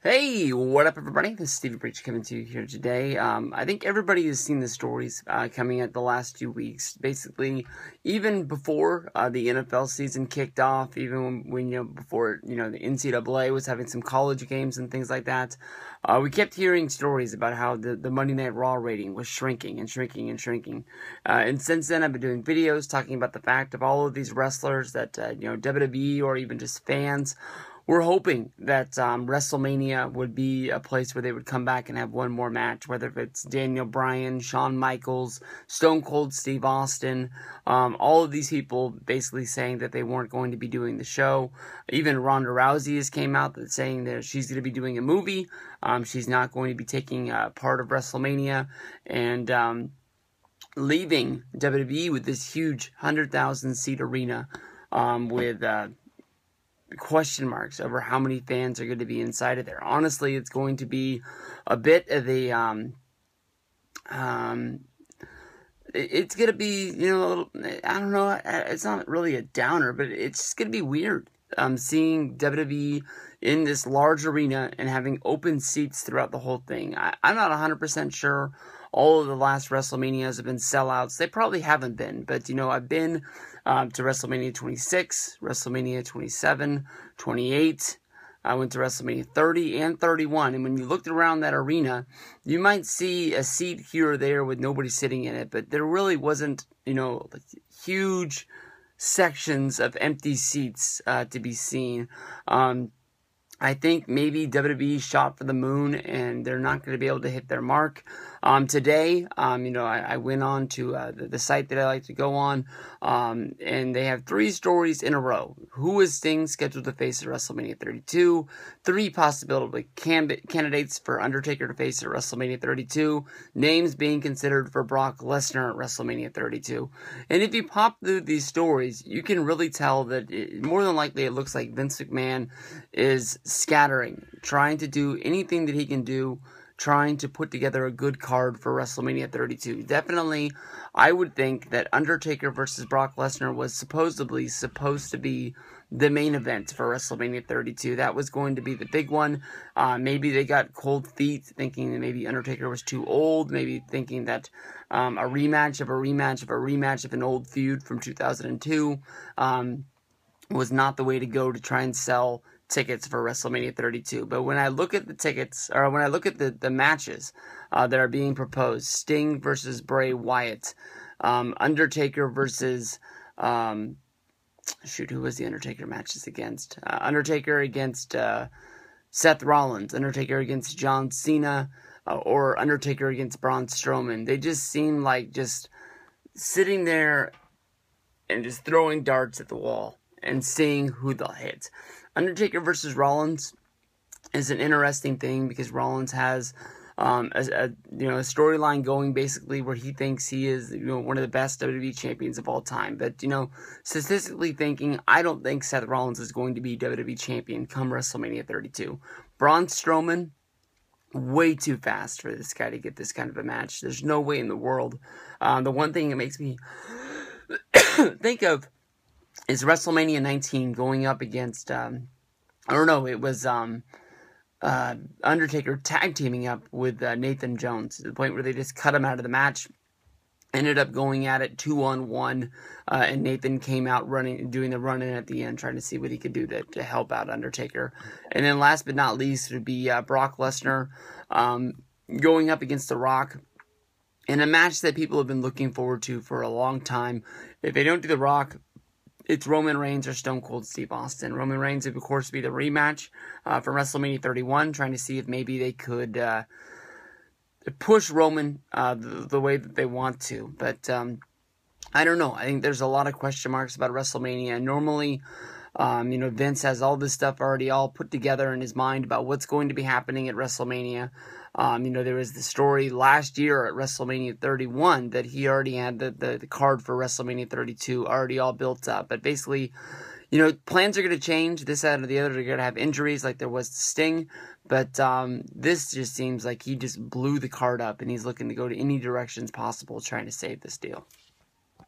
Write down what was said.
Hey, what up, everybody? This is Stevie Breach coming to you here today. I think everybody has seen the stories coming at the last few weeks. Basically, even before the NFL season kicked off, even when before the NCAA was having some college games and things like that, we kept hearing stories about how the Monday Night Raw rating was shrinking and shrinking and shrinking. And since then, I've been doing videos talking about the fact of all of these wrestlers that WWE or even just fans. We're hoping that Wrestlemania would be a place where they would come back and have one more match, whether it's Daniel Bryan, Shawn Michaels, Stone Cold Steve Austin, all of these people basically saying that they weren't going to be doing the show. Even Ronda Rousey has came out saying that she's going to be doing a movie. She's not going to be taking part of Wrestlemania, and leaving WWE with this huge 100,000 seat arena with question marks over how many fans are going to be inside of there. Honestly, it's going to be a bit of a it's going to be, a little, I don't know, it's not really a downer, but it's just going to be weird seeing WWE in this large arena and having open seats throughout the whole thing. I'm not 100% sure all of the last WrestleManias have been sellouts. They probably haven't been, but I've been to WrestleMania 26, WrestleMania 27, 28. I went to WrestleMania 30 and 31, and when you looked around that arena, you might see a seat here or there with nobody sitting in it, but there really wasn't, huge sections of empty seats to be seen. I think maybe WWE shot for the moon and they're not going to be able to hit their mark. Today, I went on to the site that I like to go on, and they have 3 stories in a row. Who is Sting scheduled to face at WrestleMania 32? 3 possible candidates for Undertaker to face at WrestleMania 32. Names being considered for Brock Lesnar at WrestleMania 32. And if you pop through these stories, you can really tell that more than likely it looks like Vince McMahon is scattering, trying to do anything that he can do, trying to put together a good card for WrestleMania 32. Definitely, I would think that Undertaker versus Brock Lesnar was supposed to be the main event for WrestleMania 32. That was going to be the big one. Maybe they got cold feet, thinking that maybe Undertaker was too old, maybe thinking that a rematch of an old feud from 2002 was not the way to go to try and sell tickets for WrestleMania 32. But when I look at the tickets, or when I look at the matches that are being proposed, Sting versus Bray Wyatt, Undertaker versus, who was the Undertaker matches against? Undertaker against Seth Rollins, Undertaker against John Cena, or Undertaker against Braun Strowman. They just seem like just sitting there and just throwing darts at the wall and seeing who they'll hit. Undertaker versus Rollins is an interesting thing because Rollins has a storyline going basically where he thinks he is one of the best WWE champions of all time. But statistically thinking, I don't think Seth Rollins is going to be WWE champion come WrestleMania 32. Braun Strowman, way too fast for this guy to get this kind of a match. There's no way in the world. The one thing that makes me think of is WrestleMania 19 going up against, it was Undertaker tag teaming up with Nathan Jones to the point where they just cut him out of the match. Ended up going at it 2-on-1, and Nathan came out doing the run-in at the end, trying to see what he could do to help out Undertaker. And then last but not least would be Brock Lesnar going up against The Rock in a match that people have been looking forward to for a long time. If they don't do The Rock, it's Roman Reigns or Stone Cold Steve Austin. Roman Reigns would, of course, be the rematch for WrestleMania 31, trying to see if maybe they could push Roman the way that they want to. But I don't know. I think there's a lot of question marks about WrestleMania. Normally, Vince has all this stuff already all put together in his mind about what's going to be happening at WrestleMania. There was the story last year at WrestleMania 31 that he already had the card for WrestleMania 32 already all built up. But basically, plans are going to change. This, that, or the other. They're going to have injuries like there was to Sting. But this just seems like he just blew the card up and he's looking to go to any directions possible trying to save this deal.